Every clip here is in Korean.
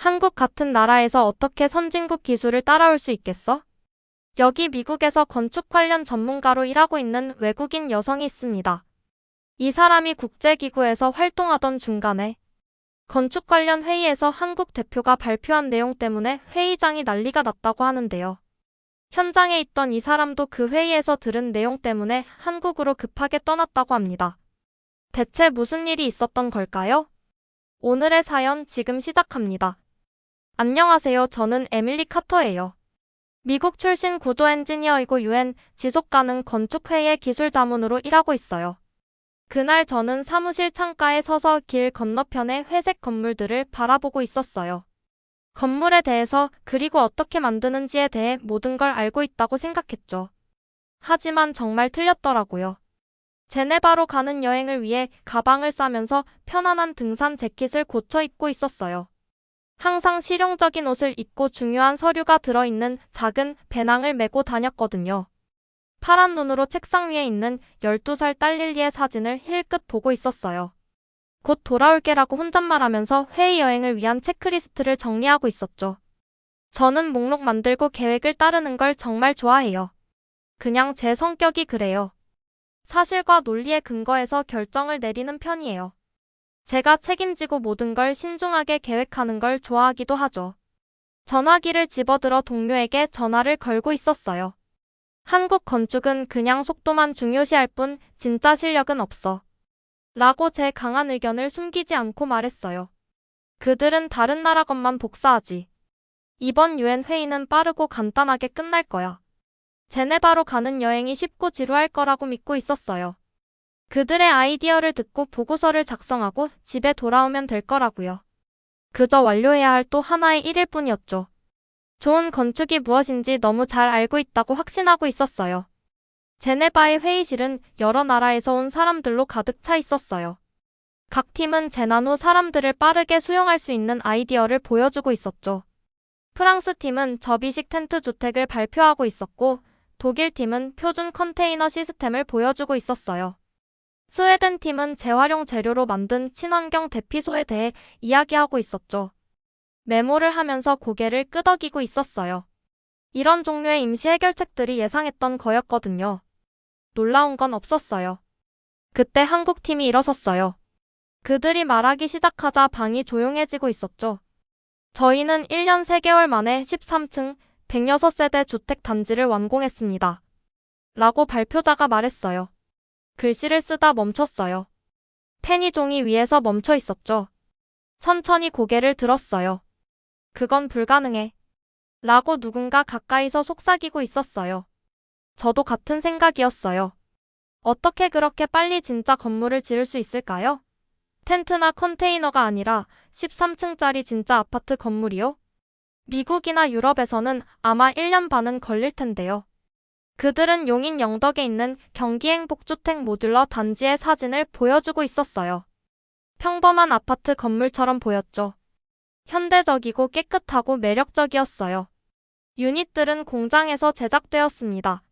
한국 같은 나라에서 어떻게 선진국 기술을 따라올 수 있겠어? 여기 미국에서 건축 관련 전문가로 일하고 있는 외국인 여성이 있습니다. 이 사람이 국제기구에서 활동하던 중간에 건축 관련 회의에서 한국 대표가 발표한 내용 때문에 회의장이 난리가 났다고 하는데요. 현장에 있던 이 사람도 그 회의에서 들은 내용 때문에 한국으로 급하게 떠났다고 합니다. 대체 무슨 일이 있었던 걸까요? 오늘의 사연 지금 시작합니다. 안녕하세요. 저는 에밀리 카터예요. 미국 출신 구조 엔지니어이고 UN 지속가능 건축회의 기술 자문으로 일하고 있어요. 그날 저는 사무실 창가에 서서 길 건너편의 회색 건물들을 바라보고 있었어요. 건물에 대해서 그리고 어떻게 만드는지에 대해 모든 걸 알고 있다고 생각했죠. 하지만 정말 틀렸더라고요. 제네바로 가는 여행을 위해 가방을 싸면서 편안한 등산 재킷을 고쳐 입고 있었어요. 항상 실용적인 옷을 입고 중요한 서류가 들어있는 작은 배낭을 메고 다녔거든요. 파란 눈으로 책상 위에 있는 12살 딸 릴리의 사진을 힐끗 보고 있었어요. 곧 돌아올게라고 혼잣말하면서 회의 여행을 위한 체크리스트를 정리하고 있었죠. 저는 목록 만들고 계획을 따르는 걸 정말 좋아해요. 그냥 제 성격이 그래요. 사실과 논리에 근거해서 결정을 내리는 편이에요. 제가 책임지고 모든 걸 신중하게 계획하는 걸 좋아하기도 하죠. 전화기를 집어들어 동료에게 전화를 걸고 있었어요. 한국 건축은 그냥 속도만 중요시할 뿐 진짜 실력은 없어. 라고 제 강한 의견을 숨기지 않고 말했어요. 그들은 다른 나라 것만 복사하지. 이번 UN 회의는 빠르고 간단하게 끝날 거야. 제네바로 가는 여행이 쉽고 지루할 거라고 믿고 있었어요. 그들의 아이디어를 듣고 보고서를 작성하고 집에 돌아오면 될 거라고요. 그저 완료해야 할 또 하나의 일일 뿐이었죠. 좋은 건축이 무엇인지 너무 잘 알고 있다고 확신하고 있었어요. 제네바의 회의실은 여러 나라에서 온 사람들로 가득 차 있었어요. 각 팀은 재난 후 사람들을 빠르게 수용할 수 있는 아이디어를 보여주고 있었죠. 프랑스 팀은 접이식 텐트 주택을 발표하고 있었고, 독일 팀은 표준 컨테이너 시스템을 보여주고 있었어요. 스웨덴 팀은 재활용 재료로 만든 친환경 대피소에 대해 이야기하고 있었죠. 메모를 하면서 고개를 끄덕이고 있었어요. 이런 종류의 임시 해결책들이 예상했던 거였거든요. 놀라운 건 없었어요. 그때 한국 팀이 일어섰어요. 그들이 말하기 시작하자 방이 조용해지고 있었죠. 저희는 1년 3개월 만에 13층 106세대 주택 단지를 완공했습니다. 라고 발표자가 말했어요. 글씨를 쓰다 멈췄어요. 펜이 종이 위에서 멈춰 있었죠. 천천히 고개를 들었어요. 그건 불가능해. 라고 누군가 가까이서 속삭이고 있었어요. 저도 같은 생각이었어요. 어떻게 그렇게 빨리 진짜 건물을 지을 수 있을까요? 텐트나 컨테이너가 아니라 13층짜리 진짜 아파트 건물이요? 미국이나 유럽에서는 아마 1년 반은 걸릴 텐데요. 그들은 용인 영덕에 있는 경기행복주택 모듈러 단지의 사진을 보여주고 있었어요. 평범한 아파트 건물처럼 보였죠. 현대적이고 깨끗하고 매력적이었어요. 유닛들은 공장에서 제작되었습니다.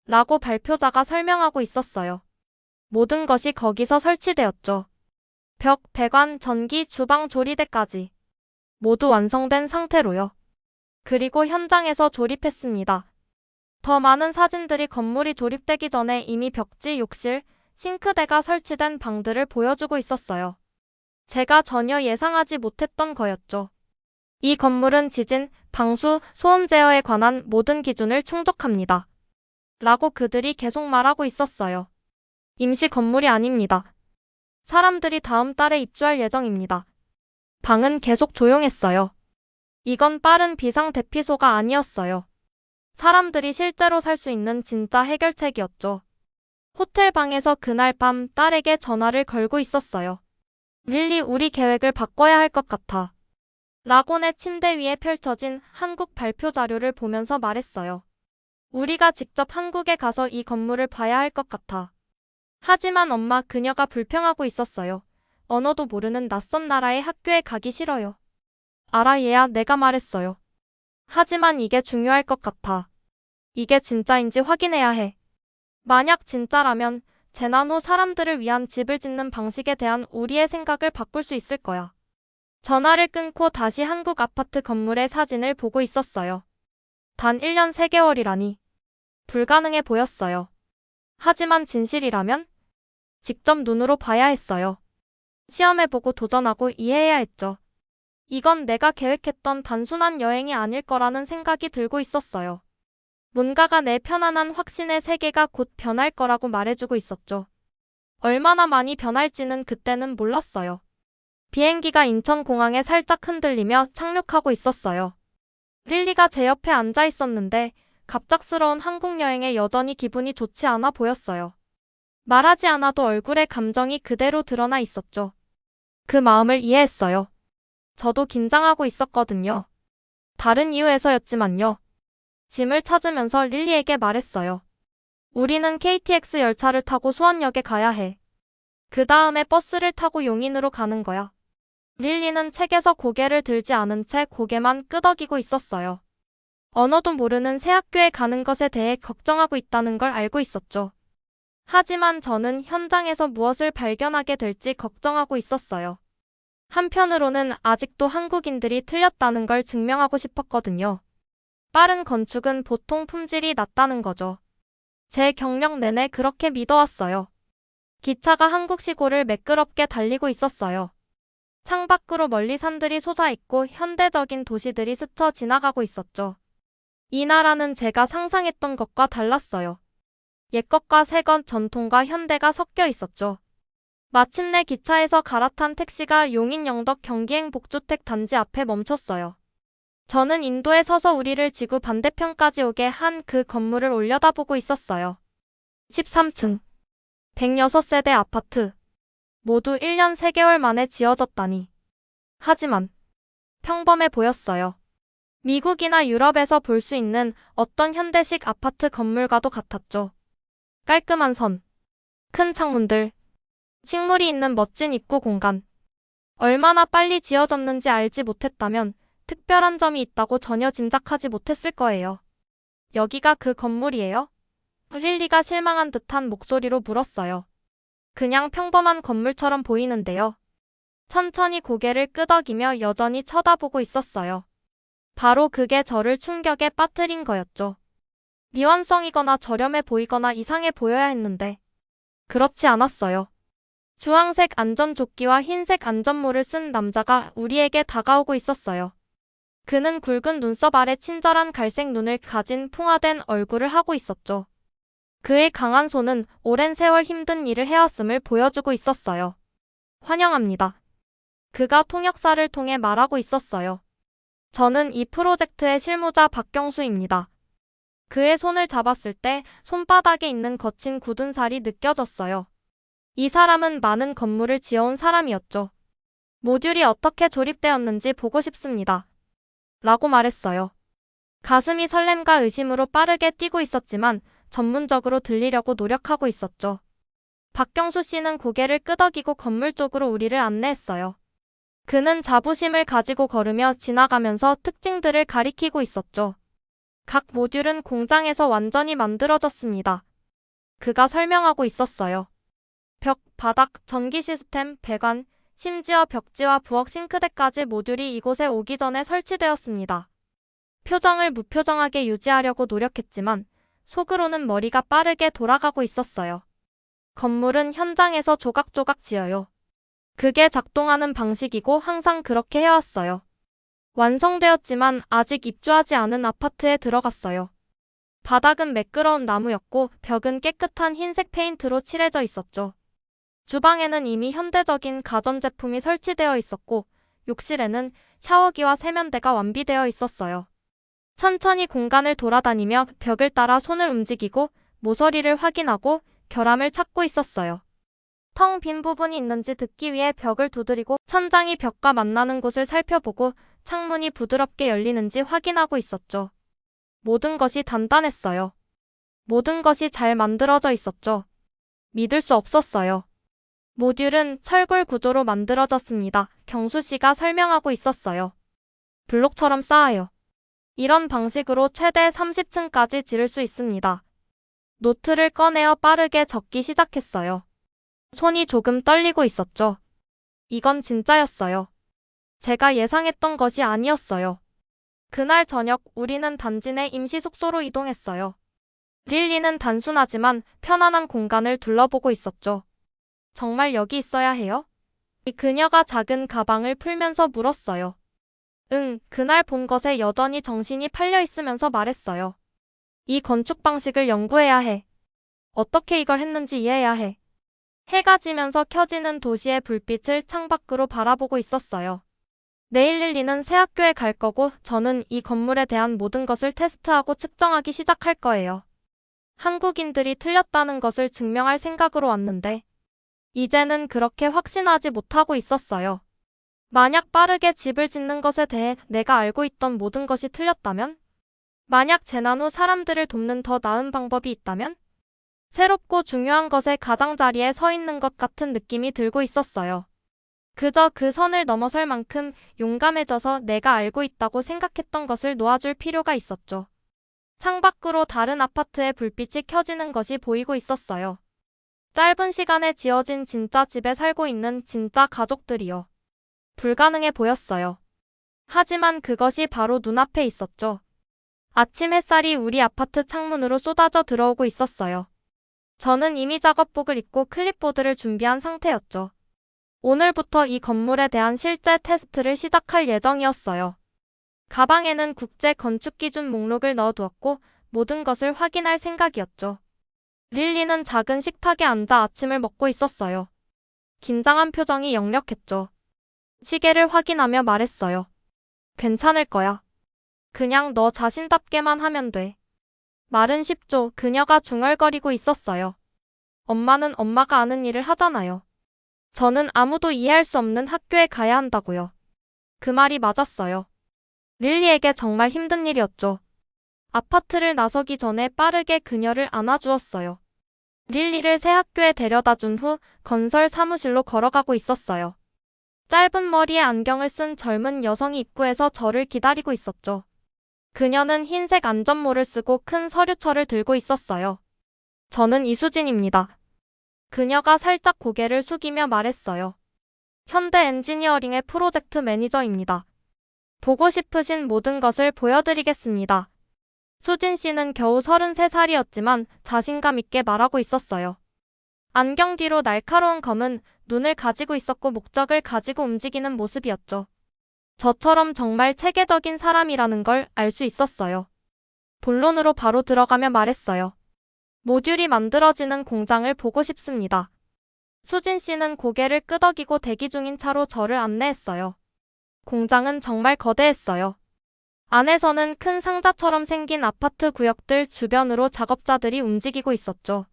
라고 발표자가 설명하고 있었어요. 모든 것이 거기서 설치되었죠. 벽, 배관, 전기, 주방, 조리대까지. 모두 완성된 상태로요. 그리고 현장에서 조립했습니다. 더 많은 사진들이 건물이 조립되기 전에 이미 벽지, 욕실, 싱크대가 설치된 방들을 보여주고 있었어요. 제가 전혀 예상하지 못했던 거였죠. 이 건물은 지진, 방수, 소음 제어에 관한 모든 기준을 충족합니다. 라고 그들이 계속 말하고 있었어요. 임시 건물이 아닙니다. 사람들이 다음 달에 입주할 예정입니다. 방은 계속 조용했어요. 이건 빠른 비상 대피소가 아니었어요. 사람들이 실제로 살 수 있는 진짜 해결책이었죠. 호텔 방에서 그날 밤 딸에게 전화를 걸고 있었어요. 릴리, 우리 계획을 바꿔야 할 것 같아. 라고 내 침대 위에 펼쳐진 한국 발표 자료를 보면서 말했어요. 우리가 직접 한국에 가서 이 건물을 봐야 할 것 같아. 하지만 엄마, 그녀가 불평하고 있었어요. 언어도 모르는 낯선 나라의 학교에 가기 싫어요. 알아, 얘야, 내가 말했어요. 하지만 이게 중요할 것 같아. 이게 진짜인지 확인해야 해. 만약 진짜라면 재난 후 사람들을 위한 집을 짓는 방식에 대한 우리의 생각을 바꿀 수 있을 거야. 전화를 끊고 다시 한국 아파트 건물의 사진을 보고 있었어요. 단 1년 3개월이라니. 불가능해 보였어요. 하지만 진실이라면? 직접 눈으로 봐야 했어요. 시험해보고 도전하고 이해해야 했죠. 이건 내가 계획했던 단순한 여행이 아닐 거라는 생각이 들고 있었어요. 뭔가가 내 편안한 확신의 세계가 곧 변할 거라고 말해주고 있었죠. 얼마나 많이 변할지는 그때는 몰랐어요. 비행기가 인천공항에 살짝 흔들리며 착륙하고 있었어요. 릴리가 제 옆에 앉아 있었는데 갑작스러운 한국 여행에 여전히 기분이 좋지 않아 보였어요. 말하지 않아도 얼굴에 감정이 그대로 드러나 있었죠. 그 마음을 이해했어요. 저도 긴장하고 있었거든요. 다른 이유에서였지만요. 짐을 찾으면서 릴리에게 말했어요. 우리는 KTX 열차를 타고 수원역에 가야 해. 그 다음에 버스를 타고 용인으로 가는 거야. 릴리는 책에서 고개를 들지 않은 채 고개만 끄덕이고 있었어요. 언어도 모르는 새 학교에 가는 것에 대해 걱정하고 있다는 걸 알고 있었죠. 하지만 저는 현장에서 무엇을 발견하게 될지 걱정하고 있었어요. 한편으로는 아직도 한국인들이 틀렸다는 걸 증명하고 싶었거든요. 빠른 건축은 보통 품질이 낮다는 거죠. 제 경력 내내 그렇게 믿어왔어요. 기차가 한국 시골을 매끄럽게 달리고 있었어요. 창밖으로 멀리 산들이 솟아있고 현대적인 도시들이 스쳐 지나가고 있었죠. 이 나라는 제가 상상했던 것과 달랐어요. 옛것과 새것, 전통과 현대가 섞여 있었죠. 마침내 기차에서 갈아탄 택시가 용인 영덕 경기행 복주택 단지 앞에 멈췄어요. 저는 인도에 서서 우리를 지구 반대편까지 오게 한 그 건물을 올려다보고 있었어요. 13층. 106세대 아파트. 모두 1년 3개월 만에 지어졌다니. 하지만 평범해 보였어요. 미국이나 유럽에서 볼 수 있는 어떤 현대식 아파트 건물과도 같았죠. 깔끔한 선, 큰 창문들, 식물이 있는 멋진 입구 공간. 얼마나 빨리 지어졌는지 알지 못했다면 특별한 점이 있다고 전혀 짐작하지 못했을 거예요. 여기가 그 건물이에요? 릴리가 실망한 듯한 목소리로 물었어요. 그냥 평범한 건물처럼 보이는데요. 천천히 고개를 끄덕이며 여전히 쳐다보고 있었어요. 바로 그게 저를 충격에 빠뜨린 거였죠. 미완성이거나 저렴해 보이거나 이상해 보여야 했는데 그렇지 않았어요. 주황색 안전조끼와 흰색 안전모를 쓴 남자가 우리에게 다가오고 있었어요. 그는 굵은 눈썹 아래 친절한 갈색 눈을 가진 풍화된 얼굴을 하고 있었죠. 그의 강한 손은 오랜 세월 힘든 일을 해왔음을 보여주고 있었어요. 환영합니다. 그가 통역사를 통해 말하고 있었어요. 저는 이 프로젝트의 실무자 박경수입니다. 그의 손을 잡았을 때 손바닥에 있는 거친 굳은 살이 느껴졌어요. 이 사람은 많은 건물을 지어온 사람이었죠. 모듈이 어떻게 조립되었는지 보고 싶습니다. 라고 말했어요. 가슴이 설렘과 의심으로 빠르게 뛰고 있었지만 전문적으로 들리려고 노력하고 있었죠. 박경수 씨는 고개를 끄덕이고 건물 쪽으로 우리를 안내했어요. 그는 자부심을 가지고 걸으며 지나가면서 특징들을 가리키고 있었죠. 각 모듈은 공장에서 완전히 만들어졌습니다. 그가 설명하고 있었어요. 벽, 바닥, 전기 시스템, 배관, 심지어 벽지와 부엌 싱크대까지 모듈이 이곳에 오기 전에 설치되었습니다. 표정을 무표정하게 유지하려고 노력했지만 속으로는 머리가 빠르게 돌아가고 있었어요. 건물은 현장에서 조각조각 지어요. 그게 작동하는 방식이고 항상 그렇게 해왔어요. 완성되었지만 아직 입주하지 않은 아파트에 들어갔어요. 바닥은 매끄러운 나무였고 벽은 깨끗한 흰색 페인트로 칠해져 있었죠. 주방에는 이미 현대적인 가전제품이 설치되어 있었고 욕실에는 샤워기와 세면대가 완비되어 있었어요. 천천히 공간을 돌아다니며 벽을 따라 손을 움직이고 모서리를 확인하고 결함을 찾고 있었어요. 텅 빈 부분이 있는지 듣기 위해 벽을 두드리고 천장이 벽과 만나는 곳을 살펴보고 창문이 부드럽게 열리는지 확인하고 있었죠. 모든 것이 단단했어요. 모든 것이 잘 만들어져 있었죠. 믿을 수 없었어요. 모듈은 철골 구조로 만들어졌습니다. 경수 씨가 설명하고 있었어요. 블록처럼 쌓아요. 이런 방식으로 최대 30층까지 지을 수 있습니다. 노트를 꺼내어 빠르게 적기 시작했어요. 손이 조금 떨리고 있었죠. 이건 진짜였어요. 제가 예상했던 것이 아니었어요. 그날 저녁 우리는 단지 내 임시 숙소로 이동했어요. 릴리는 단순하지만 편안한 공간을 둘러보고 있었죠. 정말 여기 있어야 해요? 그녀가 작은 가방을 풀면서 물었어요. 응, 그날 본 것에 여전히 정신이 팔려 있으면서 말했어요. 이 건축 방식을 연구해야 해. 어떻게 이걸 했는지 이해해야 해. 해가 지면서 켜지는 도시의 불빛을 창밖으로 바라보고 있었어요. 내일 릴리는 새 학교에 갈 거고 저는 이 건물에 대한 모든 것을 테스트하고 측정하기 시작할 거예요. 한국인들이 틀렸다는 것을 증명할 생각으로 왔는데 이제는 그렇게 확신하지 못하고 있었어요. 만약 빠르게 집을 짓는 것에 대해 내가 알고 있던 모든 것이 틀렸다면? 만약 재난 후 사람들을 돕는 더 나은 방법이 있다면? 새롭고 중요한 것의 가장자리에 서 있는 것 같은 느낌이 들고 있었어요. 그저 그 선을 넘어설 만큼 용감해져서 내가 알고 있다고 생각했던 것을 놓아줄 필요가 있었죠. 창밖으로 다른 아파트의 불빛이 켜지는 것이 보이고 있었어요. 짧은 시간에 지어진 진짜 집에 살고 있는 진짜 가족들이요. 불가능해 보였어요. 하지만 그것이 바로 눈앞에 있었죠. 아침 햇살이 우리 아파트 창문으로 쏟아져 들어오고 있었어요. 저는 이미 작업복을 입고 클립보드를 준비한 상태였죠. 오늘부터 이 건물에 대한 실제 테스트를 시작할 예정이었어요. 가방에는 국제 건축 기준 목록을 넣어두었고 모든 것을 확인할 생각이었죠. 릴리는 작은 식탁에 앉아 아침을 먹고 있었어요. 긴장한 표정이 역력했죠. 시계를 확인하며 말했어요. 괜찮을 거야. 그냥 너 자신답게만 하면 돼. 말은 쉽죠. 그녀가 중얼거리고 있었어요. 엄마는 엄마가 아는 일을 하잖아요. 저는 아무도 이해할 수 없는 학교에 가야 한다고요. 그 말이 맞았어요. 릴리에게 정말 힘든 일이었죠. 아파트를 나서기 전에 빠르게 그녀를 안아주었어요. 릴리를 새 학교에 데려다 준 후 건설 사무실로 걸어가고 있었어요. 짧은 머리에 안경을 쓴 젊은 여성이 입구에서 저를 기다리고 있었죠. 그녀는 흰색 안전모를 쓰고 큰 서류철을 들고 있었어요. 저는 이수진입니다. 그녀가 살짝 고개를 숙이며 말했어요. 현대 엔지니어링의 프로젝트 매니저입니다. 보고 싶으신 모든 것을 보여드리겠습니다. 수진 씨는 겨우 33살이었지만 자신감 있게 말하고 있었어요. 안경 뒤로 날카로운 검은 눈을 가지고 있었고 목적을 가지고 움직이는 모습이었죠. 저처럼 정말 체계적인 사람이라는 걸 알 수 있었어요. 본론으로 바로 들어가며 말했어요. 모듈이 만들어지는 공장을 보고 싶습니다. 수진 씨는 고개를 끄덕이고 대기 중인 차로 저를 안내했어요. 공장은 정말 거대했어요. 안에서는 큰 상자처럼 생긴 아파트 구역들 주변으로 작업자들이 움직이고 있었죠.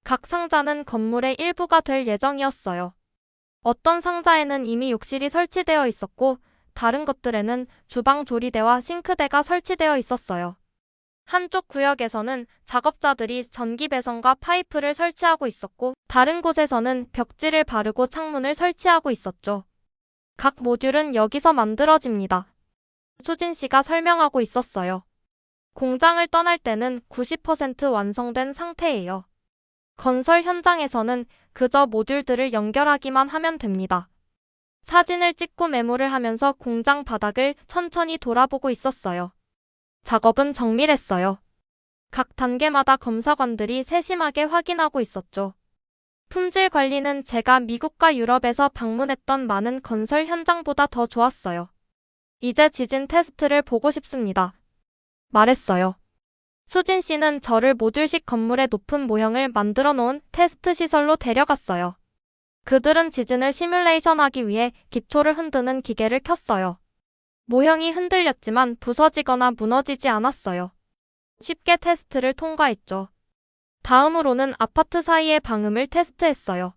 각 상자는 건물의 일부가 될 예정이었어요. 어떤 상자에는 이미 욕실이 설치되어 있었고 다른 것들에는 주방 조리대와 싱크대가 설치되어 있었어요. 한쪽 구역에서는 작업자들이 전기 배선과 파이프를 설치하고 있었고 다른 곳에서는 벽지를 바르고 창문을 설치하고 있었죠. 각 모듈은 여기서 만들어집니다. 수진 씨가 설명하고 있었어요. 공장을 떠날 때는 90% 완성된 상태예요. 건설 현장에서는 그저 모듈들을 연결하기만 하면 됩니다. 사진을 찍고 메모를 하면서 공장 바닥을 천천히 돌아보고 있었어요. 작업은 정밀했어요. 각 단계마다 검사관들이 세심하게 확인하고 있었죠. 품질 관리는 제가 미국과 유럽에서 방문했던 많은 건설 현장보다 더 좋았어요. 이제 지진 테스트를 보고 싶습니다. 말했어요. 수진 씨는 저를 모듈식 건물의 높은 모형을 만들어 놓은 테스트 시설로 데려갔어요. 그들은 지진을 시뮬레이션하기 위해 기초를 흔드는 기계를 켰어요. 모형이 흔들렸지만 부서지거나 무너지지 않았어요. 쉽게 테스트를 통과했죠. 다음으로는 아파트 사이의 방음을 테스트했어요.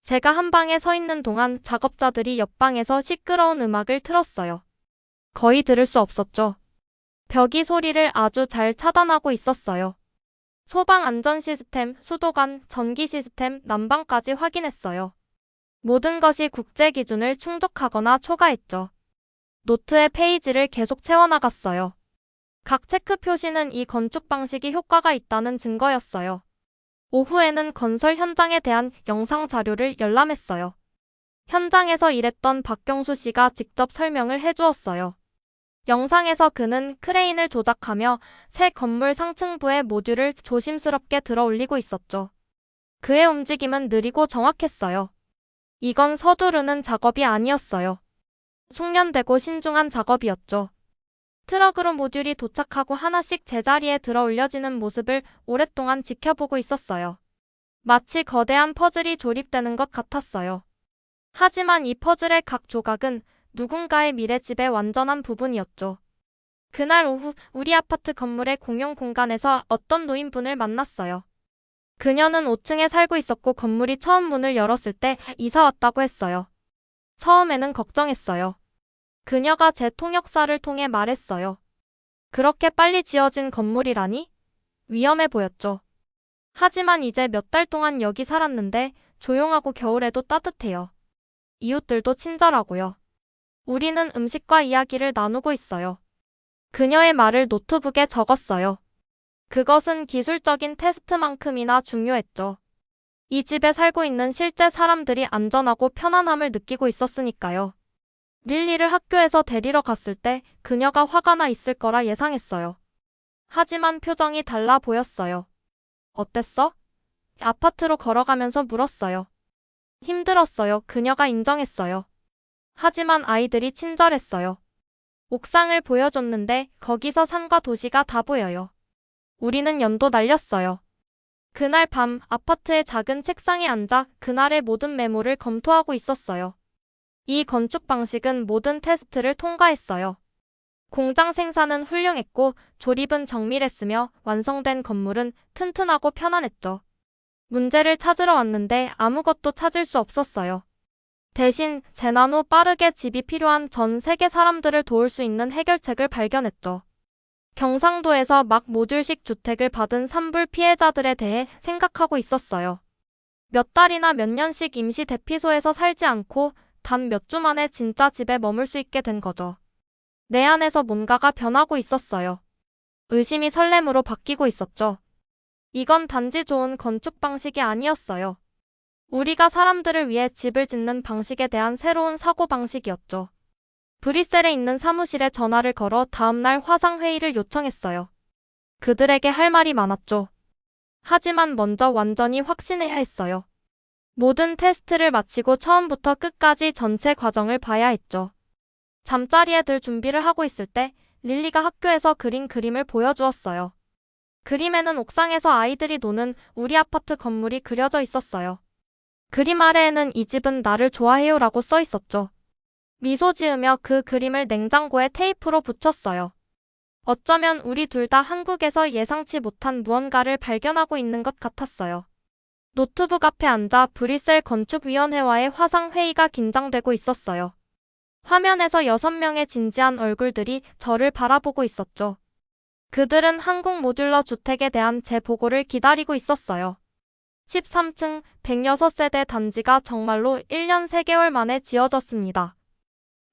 제가 한 방에 서 있는 동안 작업자들이 옆방에서 시끄러운 음악을 틀었어요. 거의 들을 수 없었죠. 벽이 소리를 아주 잘 차단하고 있었어요. 소방 안전 시스템, 수도관, 전기 시스템, 난방까지 확인했어요. 모든 것이 국제 기준을 충족하거나 초과했죠. 노트에 페이지를 계속 채워나갔어요. 각 체크 표시는 이 건축 방식이 효과가 있다는 증거였어요. 오후에는 건설 현장에 대한 영상 자료를 열람했어요. 현장에서 일했던 박경수 씨가 직접 설명을 해주었어요. 영상에서 그는 크레인을 조작하며 새 건물 상층부의 모듈을 조심스럽게 들어 올리고 있었죠. 그의 움직임은 느리고 정확했어요. 이건 서두르는 작업이 아니었어요. 숙련되고 신중한 작업이었죠. 트럭으로 모듈이 도착하고 하나씩 제자리에 들어 올려지는 모습을 오랫동안 지켜보고 있었어요. 마치 거대한 퍼즐이 조립되는 것 같았어요. 하지만 이 퍼즐의 각 조각은 누군가의 미래집의 완전한 부분이었죠. 그날 오후 우리 아파트 건물의 공용 공간에서 어떤 노인분을 만났어요. 그녀는 5층에 살고 있었고 건물이 처음 문을 열었을 때 이사 왔다고 했어요. 처음에는 걱정했어요. 그녀가 제 통역사를 통해 말했어요. 그렇게 빨리 지어진 건물이라니? 위험해 보였죠. 하지만 이제 몇 달 동안 여기 살았는데 조용하고 겨울에도 따뜻해요. 이웃들도 친절하고요. 우리는 음식과 이야기를 나누고 있어요. 그녀의 말을 노트북에 적었어요. 그것은 기술적인 테스트만큼이나 중요했죠. 이 집에 살고 있는 실제 사람들이 안전하고 편안함을 느끼고 있었으니까요. 릴리를 학교에서 데리러 갔을 때 그녀가 화가 나 있을 거라 예상했어요. 하지만 표정이 달라 보였어요. 어땠어? 아파트로 걸어가면서 물었어요. 힘들었어요. 그녀가 인정했어요. 하지만 아이들이 친절했어요. 옥상을 보여줬는데 거기서 산과 도시가 다 보여요. 우리는 연도 날렸어요. 그날 밤 아파트의 작은 책상에 앉아 그날의 모든 메모를 검토하고 있었어요. 이 건축 방식은 모든 테스트를 통과했어요. 공장 생산은 훌륭했고 조립은 정밀했으며 완성된 건물은 튼튼하고 편안했죠. 문제를 찾으러 왔는데 아무것도 찾을 수 없었어요. 대신 재난 후 빠르게 집이 필요한 전 세계 사람들을 도울 수 있는 해결책을 발견했죠. 경상도에서 막 모듈식 주택을 받은 산불 피해자들에 대해 생각하고 있었어요. 몇 달이나 몇 년씩 임시 대피소에서 살지 않고 단 몇 주 만에 진짜 집에 머물 수 있게 된 거죠. 내 안에서 뭔가가 변하고 있었어요. 의심이 설렘으로 바뀌고 있었죠. 이건 단지 좋은 건축 방식이 아니었어요. 우리가 사람들을 위해 집을 짓는 방식에 대한 새로운 사고방식이었죠. 브뤼셀에 있는 사무실에 전화를 걸어 다음날 화상회의를 요청했어요. 그들에게 할 말이 많았죠. 하지만 먼저 완전히 확신해야 했어요. 모든 테스트를 마치고 처음부터 끝까지 전체 과정을 봐야 했죠. 잠자리에 들 준비를 하고 있을 때 릴리가 학교에서 그린 그림을 보여주었어요. 그림에는 옥상에서 아이들이 노는 우리 아파트 건물이 그려져 있었어요. 그림 아래에는 이 집은 나를 좋아해요라고 써 있었죠. 미소 지으며 그 그림을 냉장고에 테이프로 붙였어요. 어쩌면 우리 둘 다 한국에서 예상치 못한 무언가를 발견하고 있는 것 같았어요. 노트북 앞에 앉아 브뤼셀 건축위원회와의 화상회의가 긴장되고 있었어요. 화면에서 6명의 진지한 얼굴들이 저를 바라보고 있었죠. 그들은 한국 모듈러 주택에 대한 제 보고를 기다리고 있었어요. 13층 106세대 단지가 정말로 1년 3개월 만에 지어졌습니다.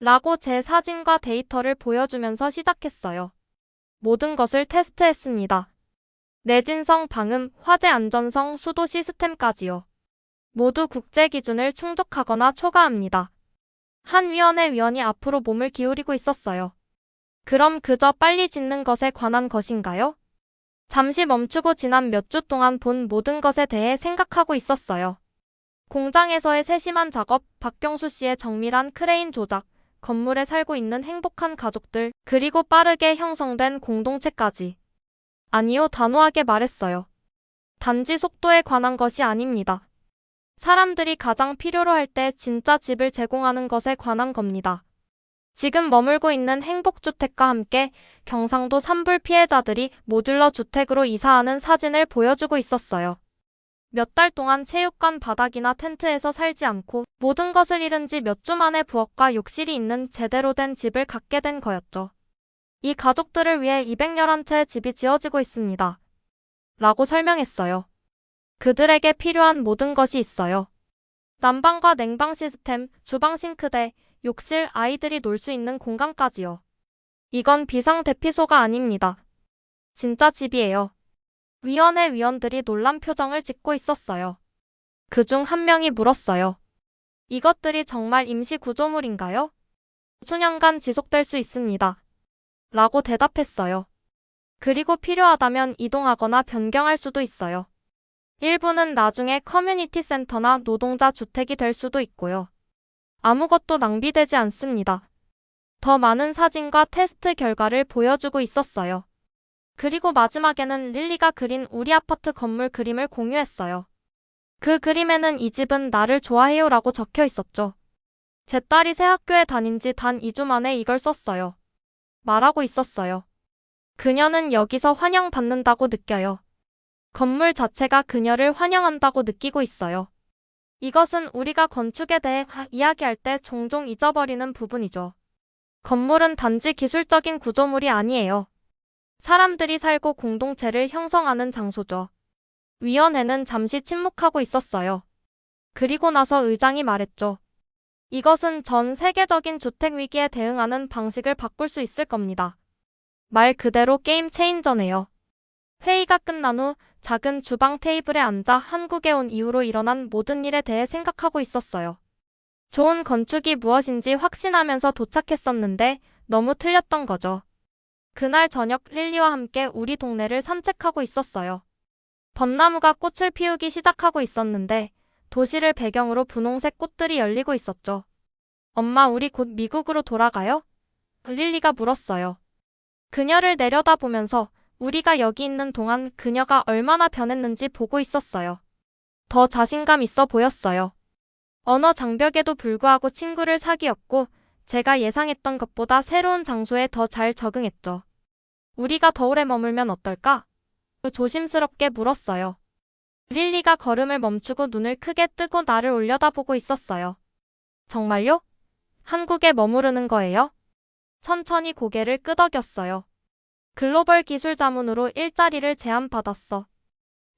라고 제 사진과 데이터를 보여주면서 시작했어요. 모든 것을 테스트했습니다. 내진성, 방음, 화재 안전성, 수도 시스템까지요. 모두 국제 기준을 충족하거나 초과합니다. 한 위원회 위원이 앞으로 몸을 기울이고 있었어요. 그럼 그저 빨리 짓는 것에 관한 것인가요? 잠시 멈추고 지난 몇 주 동안 본 모든 것에 대해 생각하고 있었어요. 공장에서의 세심한 작업, 박경수 씨의 정밀한 크레인 조작, 건물에 살고 있는 행복한 가족들, 그리고 빠르게 형성된 공동체까지. 아니요, 단호하게 말했어요. 단지 속도에 관한 것이 아닙니다. 사람들이 가장 필요로 할 때 진짜 집을 제공하는 것에 관한 겁니다. 지금 머물고 있는 행복주택과 함께 경상도 산불 피해자들이 모듈러 주택으로 이사하는 사진을 보여주고 있었어요. 몇 달 동안 체육관 바닥이나 텐트에서 살지 않고 모든 것을 잃은 지 몇 주 만에 부엌과 욕실이 있는 제대로 된 집을 갖게 된 거였죠. 이 가족들을 위해 211채의 집이 지어지고 있습니다. 라고 설명했어요. 그들에게 필요한 모든 것이 있어요. 난방과 냉방 시스템, 주방 싱크대, 욕실, 아이들이 놀 수 있는 공간까지요. 이건 비상대피소가 아닙니다. 진짜 집이에요. 위원회 위원들이 놀란 표정을 짓고 있었어요. 그중 한 명이 물었어요. 이것들이 정말 임시 구조물인가요? 수년간 지속될 수 있습니다. 라고 대답했어요. 그리고 필요하다면 이동하거나 변경할 수도 있어요. 일부는 나중에 커뮤니티 센터나 노동자 주택이 될 수도 있고요. 아무것도 낭비되지 않습니다. 더 많은 사진과 테스트 결과를 보여주고 있었어요. 그리고 마지막에는 릴리가 그린 우리 아파트 건물 그림을 공유했어요. 그 그림에는 이 집은 나를 좋아해요 라고 적혀 있었죠. 제 딸이 새 학교에 다닌 지 단 2주 만에 이걸 썼어요. 말하고 있었어요. 그녀는 여기서 환영받는다고 느껴요. 건물 자체가 그녀를 환영한다고 느끼고 있어요. 이것은 우리가 건축에 대해 이야기할 때 종종 잊어버리는 부분이죠. 건물은 단지 기술적인 구조물이 아니에요. 사람들이 살고 공동체를 형성하는 장소죠. 위원회는 잠시 침묵하고 있었어요. 그리고 나서 의장이 말했죠. 이것은 전 세계적인 주택 위기에 대응하는 방식을 바꿀 수 있을 겁니다. 말 그대로 게임 체인저네요. 회의가 끝난 후 작은 주방 테이블에 앉아 한국에 온 이후로 일어난 모든 일에 대해 생각하고 있었어요. 좋은 건축이 무엇인지 확신하면서 도착했었는데 너무 틀렸던 거죠. 그날 저녁 릴리와 함께 우리 동네를 산책하고 있었어요. 벚나무가 꽃을 피우기 시작하고 있었는데 도시를 배경으로 분홍색 꽃들이 열리고 있었죠. 엄마, 우리 곧 미국으로 돌아가요? 릴리가 물었어요. 그녀를 내려다보면서 우리가 여기 있는 동안 그녀가 얼마나 변했는지 보고 있었어요. 더 자신감 있어 보였어요. 언어 장벽에도 불구하고 친구를 사귀었고 제가 예상했던 것보다 새로운 장소에 더 잘 적응했죠. 우리가 더 오래 머물면 어떨까? 조심스럽게 물었어요. 릴리가 걸음을 멈추고 눈을 크게 뜨고 나를 올려다보고 있었어요. 정말요? 한국에 머무르는 거예요? 천천히 고개를 끄덕였어요. 글로벌 기술 자문으로 일자리를 제안받았어.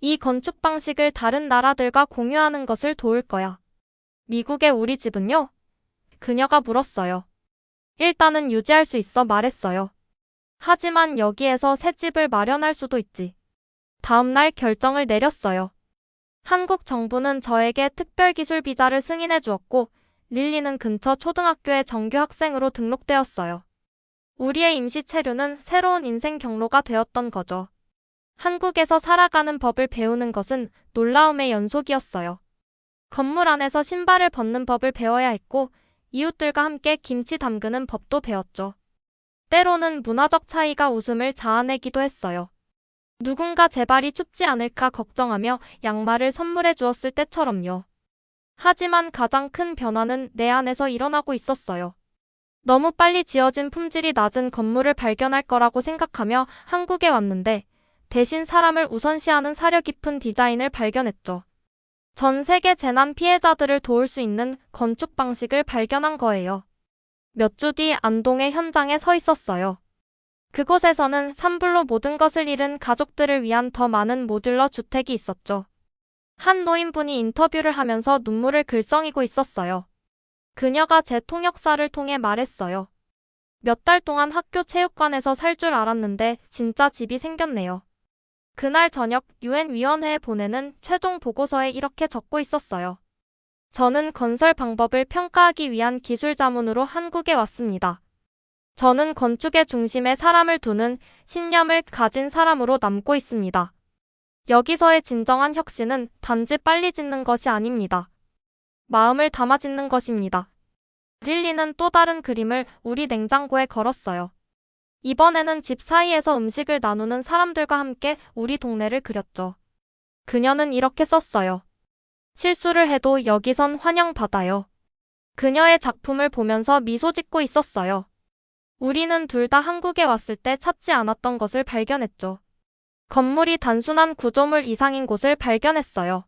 이 건축 방식을 다른 나라들과 공유하는 것을 도울 거야. 미국의 우리 집은요? 그녀가 물었어요. 일단은 유지할 수 있어 말했어요. 하지만 여기에서 새 집을 마련할 수도 있지. 다음 날 결정을 내렸어요. 한국 정부는 저에게 특별기술 비자를 승인해 주었고 릴리는 근처 초등학교에 정규 학생으로 등록되었어요. 우리의 임시 체류는 새로운 인생 경로가 되었던 거죠. 한국에서 살아가는 법을 배우는 것은 놀라움의 연속이었어요. 건물 안에서 신발을 벗는 법을 배워야 했고 이웃들과 함께 김치 담그는 법도 배웠죠. 때로는 문화적 차이가 웃음을 자아내기도 했어요. 누군가 제 발이 춥지 않을까 걱정하며 양말을 선물해 주었을 때처럼요. 하지만 가장 큰 변화는 내 안에서 일어나고 있었어요. 너무 빨리 지어진 품질이 낮은 건물을 발견할 거라고 생각하며 한국에 왔는데 대신 사람을 우선시하는 사려 깊은 디자인을 발견했죠. 전 세계 재난 피해자들을 도울 수 있는 건축 방식을 발견한 거예요. 몇 주 뒤 안동의 현장에 서 있었어요. 그곳에서는 산불로 모든 것을 잃은 가족들을 위한 더 많은 모듈러 주택이 있었죠. 한 노인분이 인터뷰를 하면서 눈물을 글썽이고 있었어요. 그녀가 제 통역사를 통해 말했어요. 몇 달 동안 학교 체육관에서 살 줄 알았는데 진짜 집이 생겼네요. 그날 저녁 UN 위원회에 보내는 최종 보고서에 이렇게 적고 있었어요. 저는 건설 방법을 평가하기 위한 기술 자문으로 한국에 왔습니다. 저는 건축의 중심에 사람을 두는 신념을 가진 사람으로 남고 있습니다. 여기서의 진정한 혁신은 단지 빨리 짓는 것이 아닙니다. 마음을 담아 짓는 것입니다. 릴리는 또 다른 그림을 우리 냉장고에 걸었어요. 이번에는 집 사이에서 음식을 나누는 사람들과 함께 우리 동네를 그렸죠. 그녀는 이렇게 썼어요. 실수를 해도 여기선 환영받아요. 그녀의 작품을 보면서 미소 짓고 있었어요. 우리는 둘 다 한국에 왔을 때 찾지 않았던 것을 발견했죠. 건물이 단순한 구조물 이상인 곳을 발견했어요.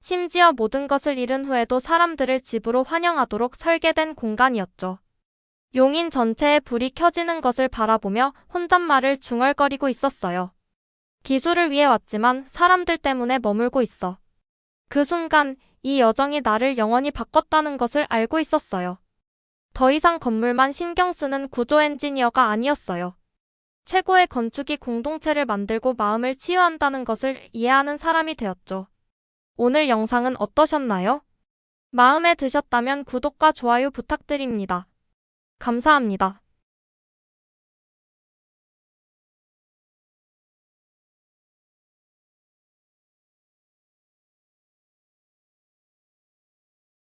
심지어 모든 것을 잃은 후에도 사람들을 집으로 환영하도록 설계된 공간이었죠. 용인 전체에 불이 켜지는 것을 바라보며 혼잣말을 중얼거리고 있었어요. 기술을 위해 왔지만 사람들 때문에 머물고 있어. 그 순간 이 여정이 나를 영원히 바꿨다는 것을 알고 있었어요. 더 이상 건물만 신경 쓰는 구조 엔지니어가 아니었어요. 최고의 건축이 공동체를 만들고 마음을 치유한다는 것을 이해하는 사람이 되었죠. 오늘 영상은 어떠셨나요? 마음에 드셨다면 구독과 좋아요 부탁드립니다. 감사합니다.